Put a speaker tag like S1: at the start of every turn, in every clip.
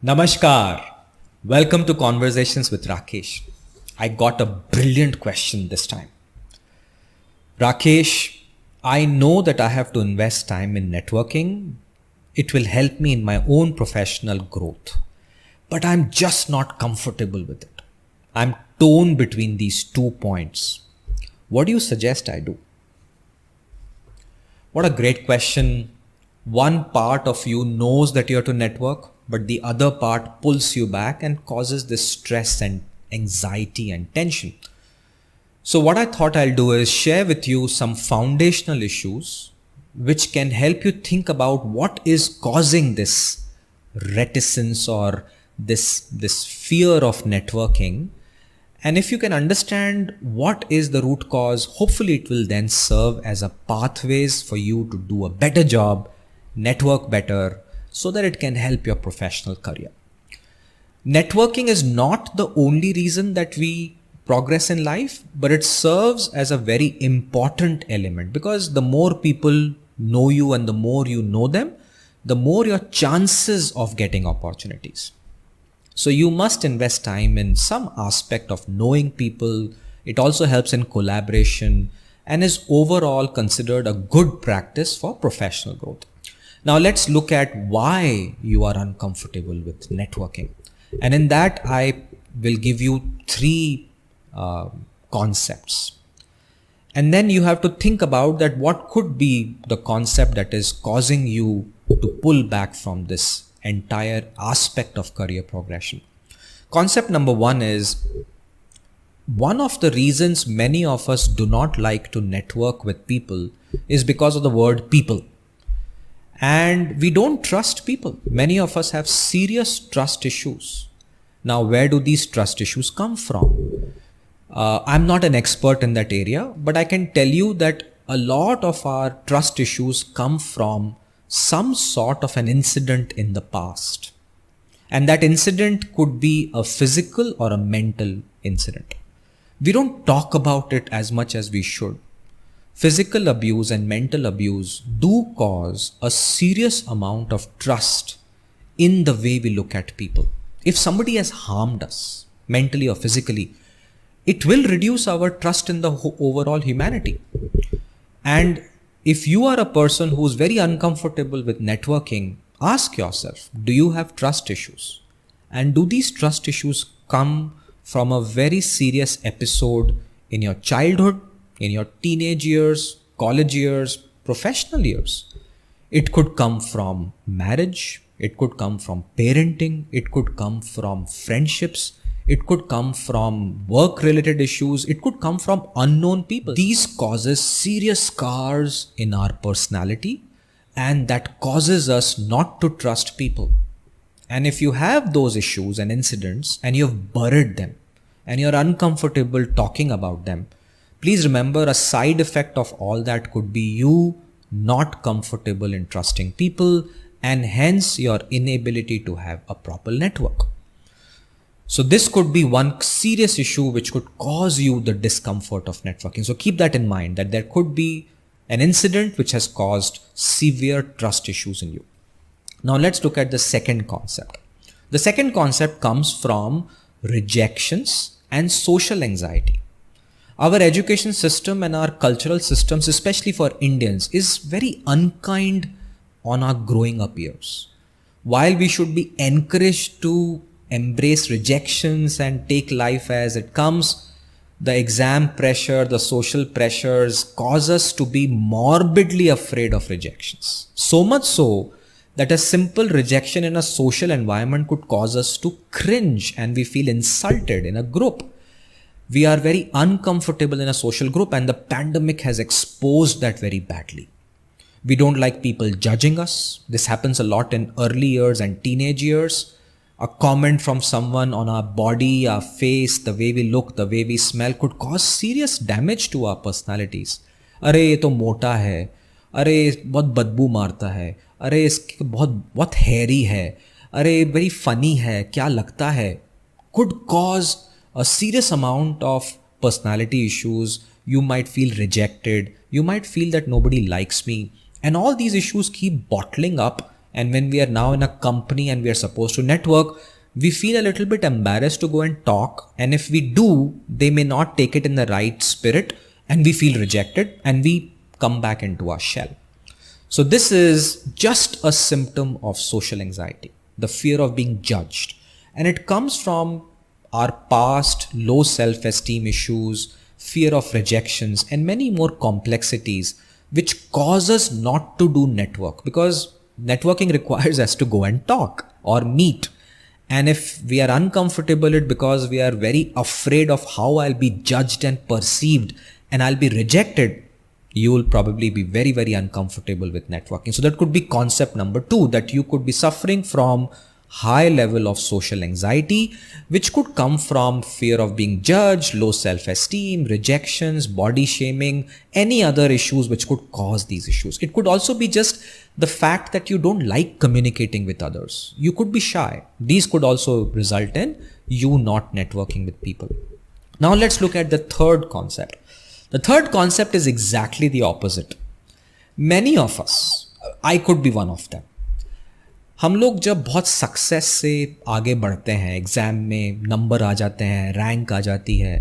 S1: Namaskar. Welcome to Conversations with Rakesh. I got a brilliant question this time. Rakesh, I know that I have to invest time in networking. It will help me in my own professional growth. But I'm just not comfortable with it. I'm torn between these 2 points. What do you suggest I do? What a great question. One part of you knows that you have to network, but the other part pulls you back and causes this stress and anxiety and tension. So what I thought I'll do is share with you some foundational issues which can help you think about what is causing this reticence or this fear of networking. And if you can understand what is the root cause, hopefully it will then serve as a pathways for you to do a better job, network better, so that it can help your professional career. Networking is not the only reason that we progress in life, but it serves as a very important element because the more people know you and the more you know them, the more your chances of getting opportunities. So you must invest time in some aspect of knowing people. It also helps in collaboration and is overall considered a good practice for professional growth. Now let's look at why you are uncomfortable with networking. And in that, I will give you 3 concepts. And then you have to think about that what could be the concept that is causing you to pull back from this entire aspect of career progression. Concept number 1 is one of the reasons many of us do not like to network with people is because of the word people. And we don't trust people. Many of us have serious trust issues. Now, where do these trust issues come from? I'm not an expert in that area, but I can tell you that a lot of our trust issues come from some sort of an incident in the past. And that incident could be a physical or a mental incident. We don't talk about it as much as we should. Physical abuse and mental abuse do cause a serious amount of trust in the way we look at people. If somebody has harmed us mentally or physically, it will reduce our trust in the overall humanity. And if you are a person who is very uncomfortable with networking, ask yourself, do you have trust issues? And do these trust issues come from a very serious episode in your childhood, in your teenage years, college years, professional years? It could come from marriage, it could come from parenting, it could come from friendships, it could come from work-related issues, it could come from unknown people. These causes serious scars in our personality, and that causes us not to trust people. And if you have those issues and incidents and you've buried them and you're uncomfortable talking about them, please remember a side effect of all that could be you not comfortable in trusting people and hence your inability to have a proper network. So this could be one serious issue which could cause you the discomfort of networking. So keep that in mind, that there could be an incident which has caused severe trust issues in you. Now let's look at the second concept. The second concept comes from rejections and social anxiety. Our education system and our cultural systems, especially for Indians, is very unkind on our growing up years. While we should be encouraged to embrace rejections and take life as it comes, the exam pressure, the social pressures cause us to be morbidly afraid of rejections. So much so that a simple rejection in a social environment could cause us to cringe and we feel insulted in a group. We are very uncomfortable in a social group, and the pandemic has exposed that very badly. We don't like people judging us. This happens a lot in early years and teenage years. A comment from someone on our body, our face, the way we look, the way we smell could cause serious damage to our personalities. अरे ये तो मोटा है, अरे बहुत बदबू मारता है, अरे इसके बहुत hairy है, अरे very funny है, क्या लगता है, could cause a serious amount of personality issues. You might feel rejected. You might feel that nobody likes me. And all these issues keep bottling up And when we are now in a company and we are supposed to network, we feel a little bit embarrassed to go and talk. And if we do, they may not take it in the right spirit and we feel rejected and we come back into our shell. So this is just a symptom of social anxiety, the fear of being judged. And it comes from our past low self-esteem issues, fear of rejections, and many more complexities which cause us not to do network, because networking requires us to go and talk or meet. And if we are uncomfortable it because we are very afraid of how I'll be judged and perceived and I'll be rejected, you will probably be very, very uncomfortable with networking. So that could be concept number 2, that you could be suffering from high level of social anxiety, which could come from fear of being judged, low self-esteem, rejections, body shaming, any other issues which could cause these issues. It could also be just the fact that you don't like communicating with others. You could be shy. These could also result in you not networking with people. Now let's look at the third concept. The third concept is exactly the opposite. Many of us, I could be one of them, हम लोग जब बहुत success से आगे बढ़ते हैं, exam में number आ जाते हैं, रैंक आ जाती है,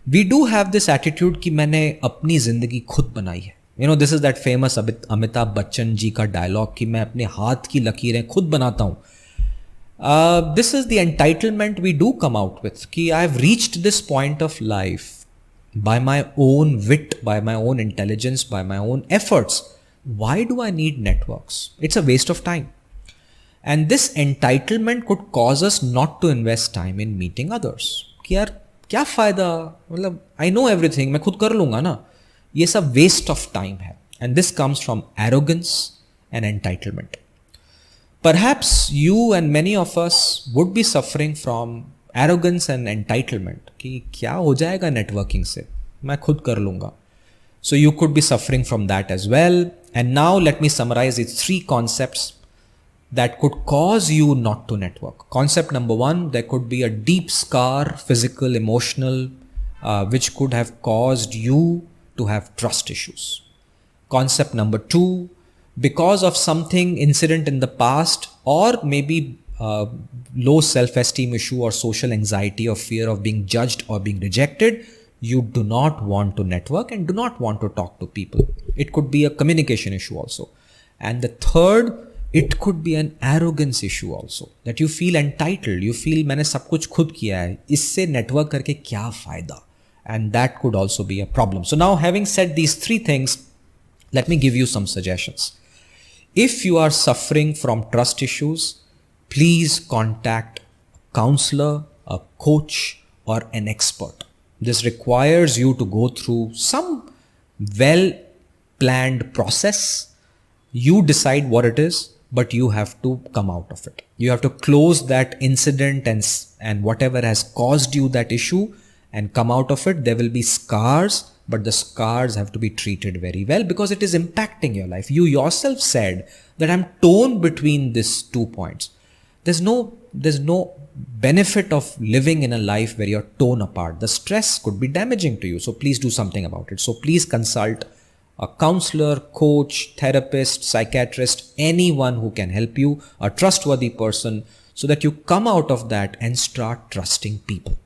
S1: we do have this attitude कि मैंने अपनी ज़िंदगी खुद बनाई है. You know, this is that famous Amitabh Bachchan ji का डायलॉग कि मैं अपने हाथ की लकीरें खुद बनाता हूँ. This is the entitlement we do come out with कि I have reached this point of life by my own wit, by my own intelligence, by my own efforts. Why do I need networks? It's a waste of time. And this entitlement could cause us not to invest time in meeting others. कि यार क्या फ़ायदा, मतलब I know everything, मैं खुद कर लूँगा ना. ये सब waste of time है. And this comes from arrogance and entitlement. Perhaps you and many of us would be suffering from arrogance and entitlement कि क्या हो जाएगा networking से, मैं खुद कर लूँगा. So you could be suffering from that as well. And now let me summarize these 3 concepts that could cause you not to network. Concept number 1, there could be a deep scar, physical, emotional, which could have caused you to have trust issues. Concept number 2, because of something incident in the past, or maybe low self-esteem issue or social anxiety or fear of being judged or being rejected, you do not want to network and do not want to talk to people. It could be a communication issue also. And the third, it could be an arrogance issue also, that you feel entitled, you feel मैंने सब कुछ खुद किया है, इससे network करके क्या फ़ायदा? And that could also be a problem. So now, having said these 3 things, let me give you some suggestions. If you are suffering from trust issues, please contact a counselor, a coach, or an expert. This requires you to go through some well-planned process. You decide what it is, but you have to come out of it. You have to close that incident and whatever has caused you that issue and come out of it. There will be scars, but the scars have to be treated very well because it is impacting your life. You yourself said that I'm torn between these 2 points. There's no benefit of living in a life where you're torn apart. The stress could be damaging to you. So please do something about it. So please consult a counselor, coach, therapist, psychiatrist, anyone who can help you, a trustworthy person, so that you come out of that and start trusting people.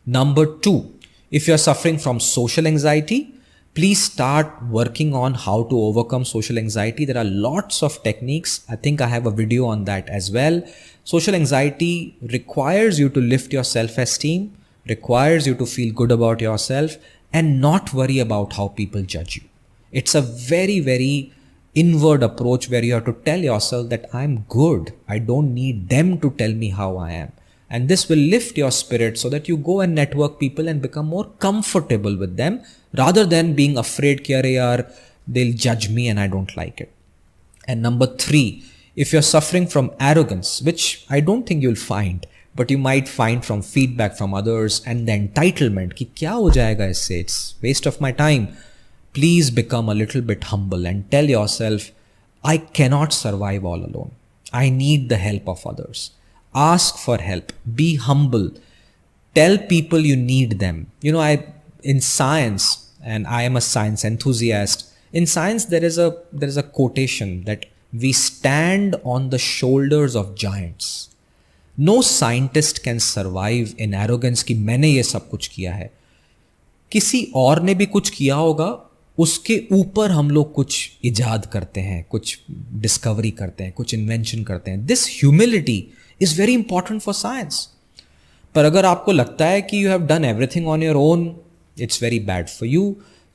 S1: Number 2, if you're suffering from social anxiety, please start working on how to overcome social anxiety. There are lots of techniques. I think I have a video on that as well. Social anxiety requires you to lift your self-esteem, requires you to feel good about yourself and not worry about how people judge you. It's a very, very inward approach where you have to tell yourself that I'm good. I don't need them to tell me how I am. And this will lift your spirit so that you go and network people and become more comfortable with them rather than being afraid that they'll judge me and I don't like it. And number 3, if you're suffering from arrogance, which I don't think you'll find, but you might find from feedback from others and the entitlement, कि क्या हो जाएगा इससे? It's waste of my time. Please become a little bit humble and tell yourself, I cannot survive all alone. I need the help of others. Ask for help. Be humble. Tell people you need them. You know, in science, and I am a science enthusiast, in science there is a quotation that We stand on the shoulders of giants. No scientist can survive in arrogance कि मैंने ये सब कुछ किया है. किसी और ने भी कुछ किया होगा, उसके ऊपर हम लोग कुछ इजाद करते हैं, कुछ डिस्कवरी करते हैं, कुछ इन्वेंशन करते हैं. This humility is very important for science. पर अगर आपको लगता है कि you have done everything on your own, it's very bad for you.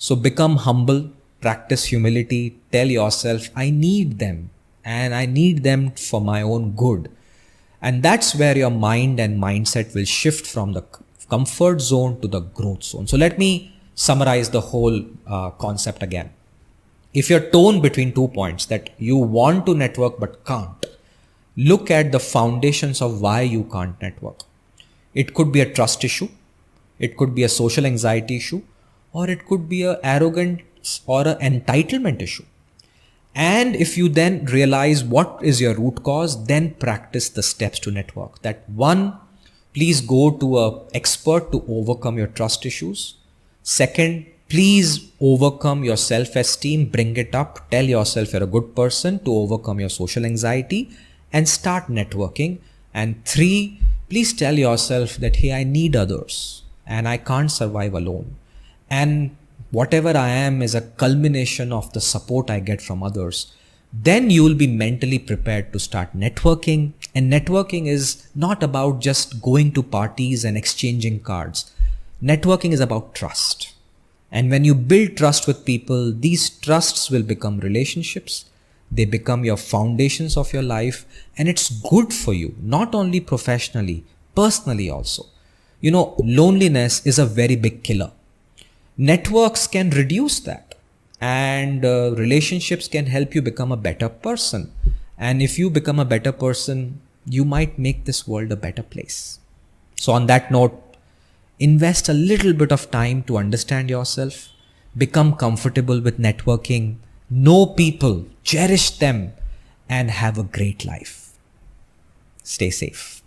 S1: So become humble, practice humility, tell yourself, I need them and I need them for my own good. And that's where your mind and mindset will shift from the comfort zone to the growth zone. So let me summarize the whole concept again. If you're torn between 2 points, that you want to network but can't, look at the foundations of why you can't network. It could be a trust issue. It could be a social anxiety issue, or it could be an arrogance or an entitlement issue. And if you then realize what is your root cause, then practice the steps to network. That one, please go to an expert to overcome your trust issues. Second, please overcome your self-esteem, bring it up, tell yourself you're a good person to overcome your social anxiety and start networking. And three, please tell yourself that, hey, I need others. And I can't survive alone. And whatever I am is a culmination of the support I get from others. Then you will be mentally prepared to start networking. And networking is not about just going to parties and exchanging cards. Networking is about trust. And when you build trust with people, these trusts will become relationships. They become your foundations of your life. And it's good for you, not only professionally, personally also. You know, loneliness is a very big killer. Networks can reduce that, and relationships can help you become a better person. And if you become a better person, you might make this world a better place. So on that note, invest a little bit of time to understand yourself, become comfortable with networking, know people, cherish them, and have a great life. Stay safe.